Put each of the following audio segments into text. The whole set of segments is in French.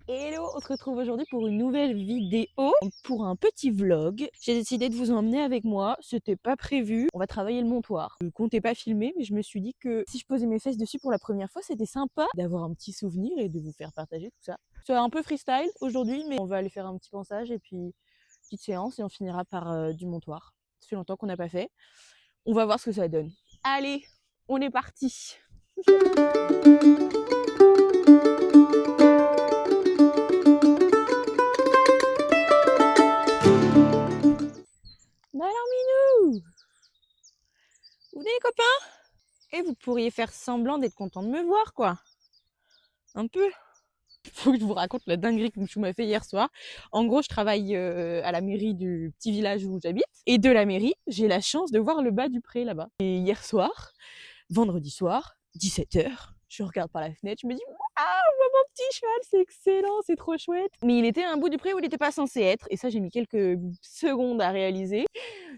Hello, on se retrouve aujourd'hui pour une nouvelle vidéo, pour un petit vlog. J'ai décidé de vous emmener avec moi, c'était pas prévu. On va travailler le montoir. Je comptais pas filmer, mais je me suis dit que si je posais mes fesses dessus pour la première fois, c'était sympa d'avoir un petit souvenir et de vous faire partager tout ça. C'est un peu freestyle aujourd'hui, mais on va aller faire un petit ponçage et puis petite séance et on finira par du montoir. Ça fait longtemps qu'on n'a pas fait. On va voir ce que ça donne. Allez, on est parti. Bah alors Minou, vous venez les copains? Et vous pourriez faire semblant d'être content de me voir, quoi. Un peu. Faut que je vous raconte la dinguerie que Mouchou m'a fait hier soir. En gros, je travaille à la mairie du petit village où j'habite. Et de la mairie, j'ai la chance de voir le bas du pré là-bas. Et hier soir, vendredi soir, 17h, je regarde par la fenêtre, je me dis « Waouh, mon petit cheval, c'est excellent, c'est trop chouette !» Mais il était à un bout du pré où il n'était pas censé être. Et ça, j'ai mis quelques secondes à réaliser.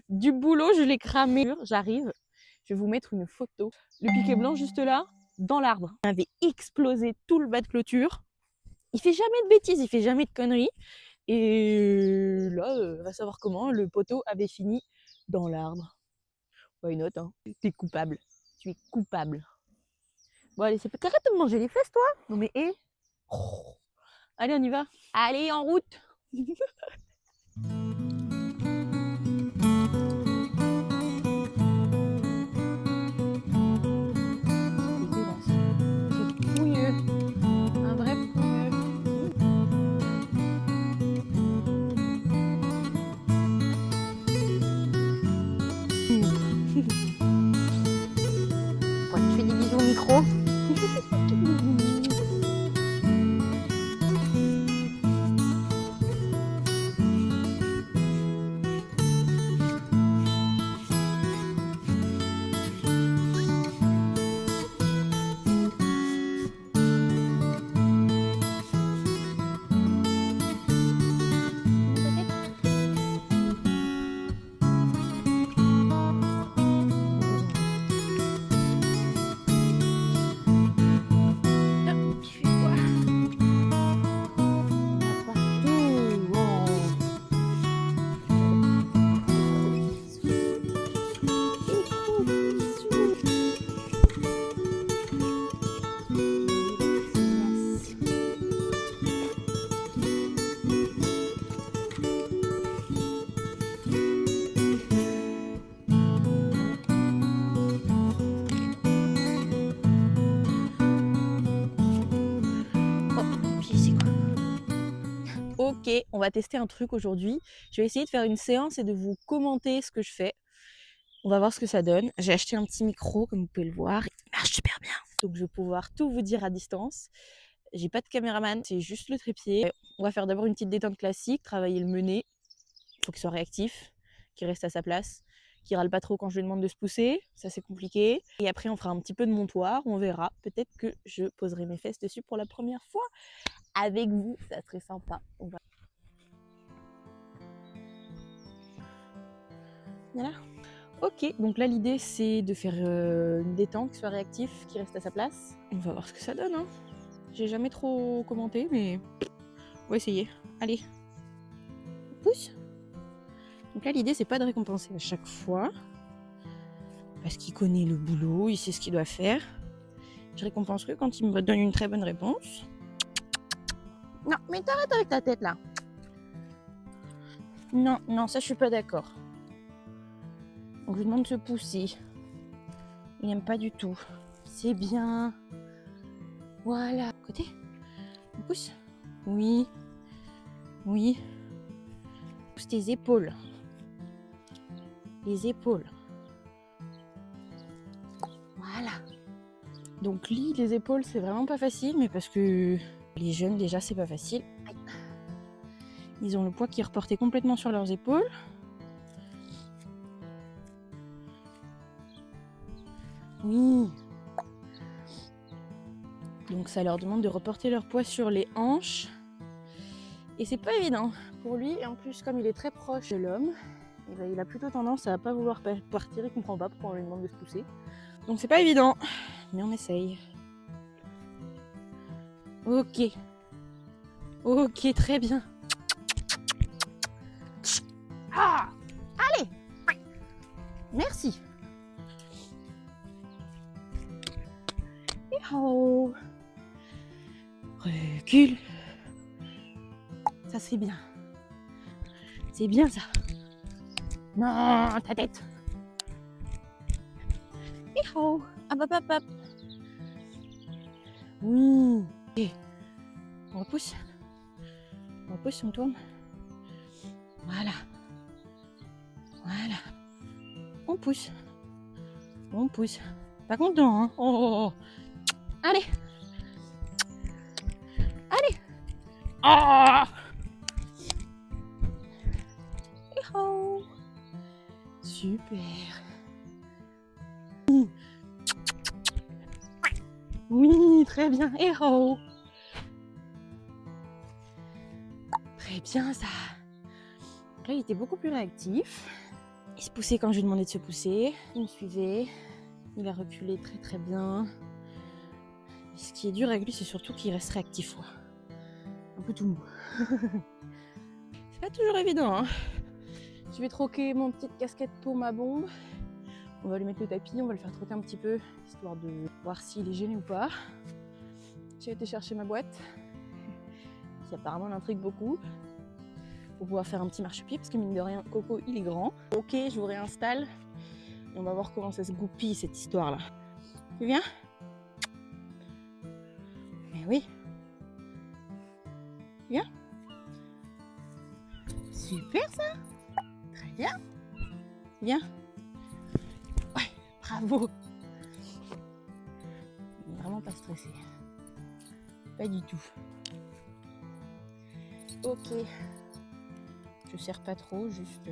Du boulot, je l'ai cramé. J'arrive. Je vais vous mettre une photo. Le piquet blanc juste là, dans l'arbre. Il avait explosé tout le bas de clôture. Il fait jamais de bêtises, il fait jamais de conneries. Et là, va savoir comment, le poteau avait fini dans l'arbre. Why not, hein. T'es coupable. Tu es coupable. Bon allez, c'est arrête de me manger les fesses toi. Non mais hé. Oh. Allez, on y va. Allez, en route. Un vrai pouilleux. Ouais, tu fais des bisous au micro. Ok, on va tester un truc aujourd'hui. Je vais essayer de faire une séance et de vous commenter ce que je fais. On va voir ce que ça donne. J'ai acheté un petit micro, comme vous pouvez le voir. Il marche super bien. Donc je vais pouvoir tout vous dire à distance. J'ai pas de caméraman, c'est juste le trépied. On va faire d'abord une petite détente classique, travailler le mené. Il faut qu'il soit réactif, qu'il reste à sa place, qu'il râle pas trop quand je lui demande de se pousser. Ça c'est compliqué. Et après on fera un petit peu de montoir, on verra. Peut-être que je poserai mes fesses dessus pour la première fois avec vous. Ça serait sympa. On va... Voilà. Ok, donc là l'idée c'est de faire une détente, qui soit réactif, qui reste à sa place. On va voir ce que ça donne. Hein. J'ai jamais trop commenté, mais on va essayer. Allez, pousse. Donc là l'idée c'est pas de récompenser à chaque fois, parce qu'il connaît le boulot, il sait ce qu'il doit faire. Je récompense que quand il me donne une très bonne réponse. Non, mais t'arrêtes avec ta tête là. Non, non, ça je suis pas d'accord. Donc je lui demande de se pousser. Il n'aime pas du tout. C'est bien. Voilà. Côté. On pousse. Oui. Oui. Pousse tes épaules. Les épaules. Voilà. Donc lit les épaules, c'est vraiment pas facile, mais parce que les jeunes déjà c'est pas facile. Aïe. Ils ont le poids qui est reporté complètement sur leurs épaules. Oui. Donc ça leur demande de reporter leur poids sur les hanches. Et c'est pas évident pour lui. Et en plus, comme il est très proche de l'homme, eh ben, il a plutôt tendance à pas vouloir partir. Il comprend pas pourquoi on lui demande de se pousser. Donc c'est pas évident, mais on essaye. Ok. Ok, très bien. Ah, allez. Merci. Oh. Recule. Ça c'est bien. C'est bien ça. Non, ta tête. Oh. Hop, hop, hop, hop. Oui. Et on repousse. On repousse, on tourne. Voilà. Voilà. On pousse. On pousse. Pas content, hein? Oh. Allez. Allez. Oh. Oh. Super. Oui, très bien. Et oh. Très bien ça. Là, il était beaucoup plus réactif. Il se poussait quand je lui demandais de se pousser. Il me suivait. Il a reculé très très bien. Et ce qui est dur avec lui, c'est surtout qu'il reste réactif. Ouais. Un peu tout mou. C'est pas toujours évident. Hein. Je vais troquer mon petite casquette pour ma bombe. On va lui mettre le tapis, on va le faire trotter un petit peu, histoire de voir s'il est gêné ou pas. J'ai été chercher ma boîte, qui apparemment l'intrigue beaucoup, pour pouvoir faire un petit marchepied, parce que mine de rien, Coco, il est grand. Ok, je vous réinstalle, et on va voir comment ça se goupille, cette histoire-là. Tu viens? Mais oui. Viens. Super ça. Très bien. Viens. Ouais, bravo. Il n'est vraiment pas stressé. Pas du tout. Ok. Je serre pas trop, juste...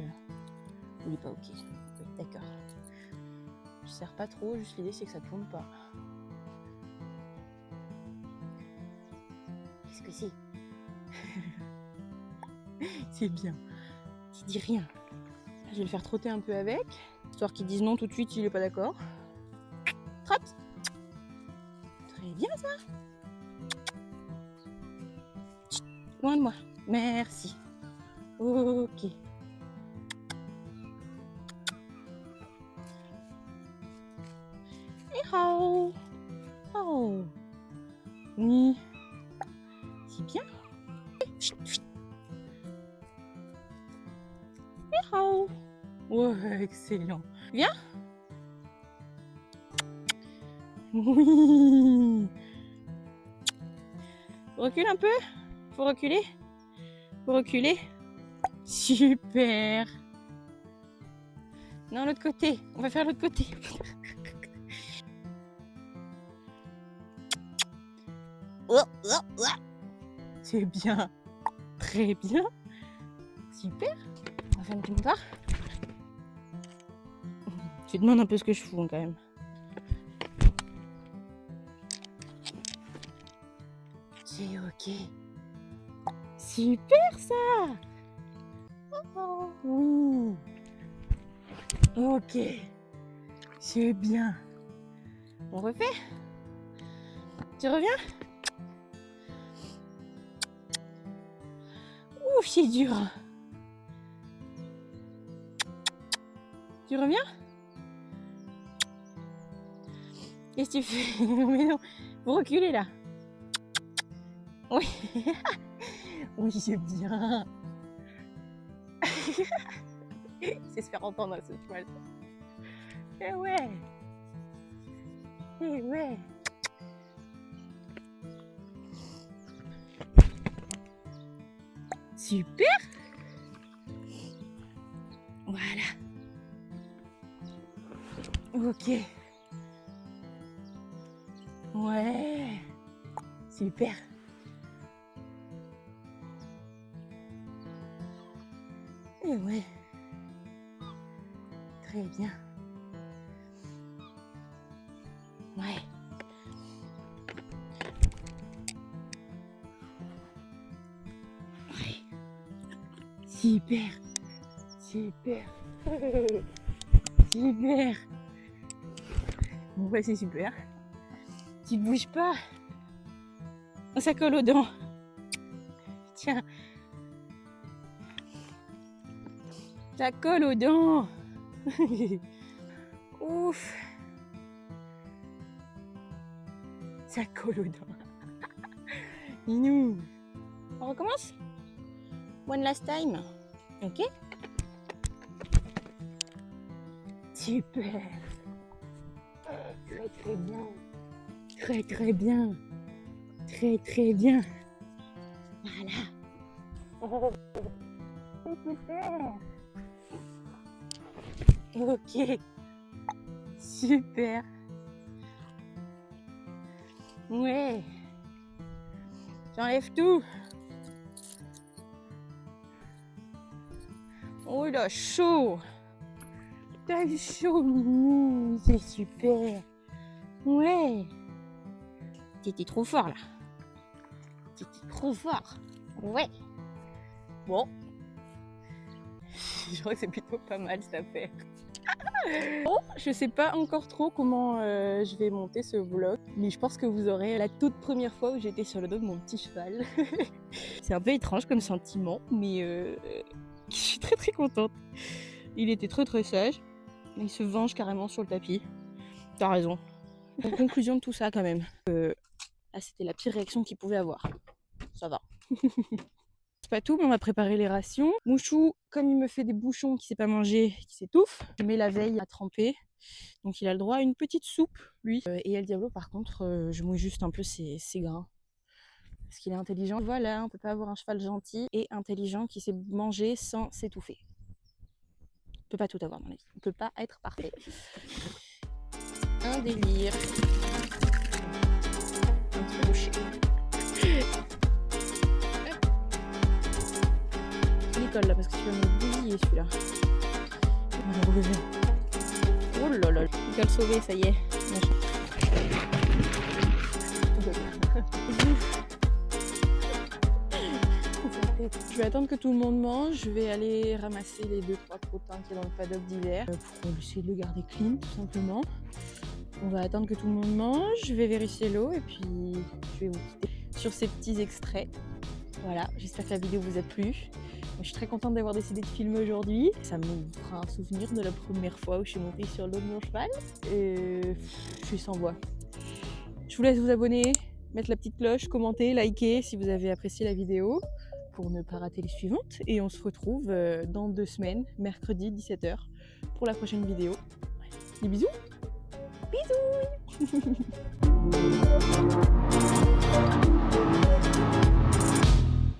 Il est pas ok. Oui, d'accord. Je serre pas trop, juste l'idée c'est que ça tourne pas. Qu'est-ce que c'est? C'est bien. Tu dis rien. Je vais le faire trotter un peu avec, histoire qu'ils disent non tout de suite, il est pas d'accord. Trotte. Très bien ça. Loin de moi. Merci. Ok. Et oh. Oh. Oui. C'est bien. Et oh. Ouais, excellent. Viens. Oui. Recule un peu. Faut reculer. Faut reculer. Super. Non, l'autre côté. On va faire l'autre côté. C'est bien. Très bien. Super. On va faire un petit montard. Tu demandes un peu ce que je fous quand même. C'est ok. Super ça. Oh, oui. Ok. C'est bien. On refait? Tu reviens? Ouf, c'est dur. Tu reviens? Qu'est-ce que tu fais? Mais non, vous reculez là. Oui. Oui, c'est bien. C'est se faire entendre à ce cheval. Eh ouais. Eh ouais. Super. Voilà. Ok. Ouais. Super. Et ouais. Très bien. Ouais. Ouais. Super. Super. Super. Bon bah c'est super. Tu te bouges pas. Ça colle aux dents. Tiens. Ça colle aux dents. Ouf. Ça colle aux dents. Minou. On recommence? One last time. Ok? Super. Très très bien. Très très bien. Très très bien. Voilà. Super. Ok. Super. Ouais. J'enlève tout. Oh là, chaud. T'as eu chaud, Minou. C'est super. Ouais. T'étais trop fort, là. T'étais trop fort. Ouais. Bon. Je crois que c'est plutôt pas mal, cette affaire. Bon, je sais pas encore trop comment je vais monter ce vlog, mais je pense que vous aurez la toute première fois où j'étais sur le dos de mon petit cheval. C'est un peu étrange comme sentiment, mais je suis très très contente. Il était très très sage. Il se venge carrément sur le tapis. T'as raison. En conclusion de tout ça quand même, là c'était la pire réaction qu'il pouvait avoir. Ça va. C'est pas tout, mais on va préparer les rations. Mouchou, comme il me fait des bouchons qu'il sait pas manger, qui s'étouffe, je mets la veille à tremper. Donc il a le droit à une petite soupe, lui. Et El Diablo, par contre, je mouille juste un peu ses grains. Parce qu'il est intelligent. Voilà, on peut pas avoir un cheval gentil et intelligent qui sait manger sans s'étouffer. On peut pas tout avoir dans la vie. On peut pas être parfait. Un délire. Un petit peu bouché. Là parce que tu vas me bousiller celui-là. On va le relever. Oh là là, il va le sauver, ça y est. Je vais attendre que tout le monde mange. Je vais aller ramasser les 2-3 crottins qui est dans le paddock d'hiver pour essayer de le garder clean tout simplement. On va attendre que tout le monde mange. Je vais vérifier l'eau et puis je vais vous quitter sur ces petits extraits. Voilà, j'espère que la vidéo vous a plu. Je suis très contente d'avoir décidé de filmer aujourd'hui. Ça me fera un souvenir de la première fois où je suis montée sur le dos de mon cheval. Et je suis sans voix. Je vous laisse vous abonner, mettre la petite cloche, commenter, liker si vous avez apprécié la vidéo pour ne pas rater les suivantes. Et on se retrouve dans 2 semaines, mercredi 17h, pour la prochaine vidéo. Des bisous. Bisous.